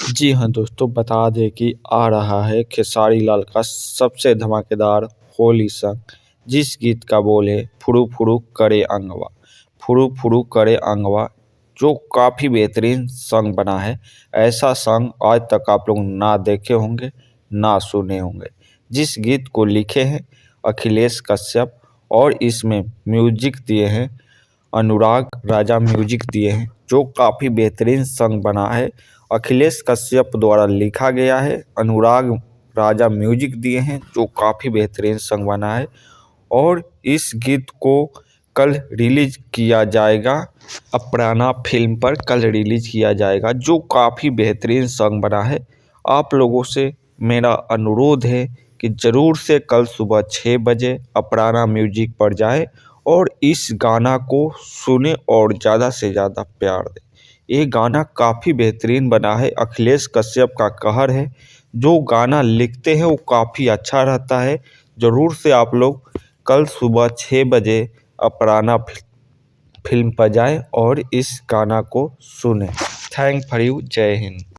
जी हाँ दोस्तों, बता दें कि आ रहा है खेसारी लाल का सबसे धमाकेदार होली सॉन्ग, जिस गीत का बोल है फुरु फुरु करे अंगवा। फुरु फुरु करे अंगवा जो काफ़ी बेहतरीन सॉन्ग बना है। ऐसा सॉन्ग आज तक आप लोग ना देखे होंगे ना सुने होंगे। जिस गीत को लिखे हैं अखिलेश कश्यप और इसमें म्यूजिक दिए हैं अनुराग राजा म्यूजिक दिए हैं, जो काफ़ी बेहतरीन सॉन्ग बना है। अखिलेश कश्यप द्वारा लिखा गया है, अनुराग राजा म्यूजिक दिए हैं, जो काफ़ी बेहतरीन सॉन्ग बना है। और इस गीत को कल रिलीज किया जाएगा, अपराना फिल्म पर कल रिलीज किया जाएगा, जो काफ़ी बेहतरीन सॉन्ग बना है। आप लोगों से मेरा अनुरोध है कि ज़रूर से कल सुबह 6 बजे अपराना म्यूजिक पर जाएं और इस गाना को सुने और ज़्यादा से ज़्यादा प्यार दें। ये गाना काफ़ी बेहतरीन बना है, अखिलेश कश्यप का कहर है। जो गाना लिखते हैं वो काफ़ी अच्छा रहता है। ज़रूर से आप लोग कल सुबह 6 बजे अपराना फिल्म पर जाएं और इस गाना को सुनें। Thank for you. जय हिंद।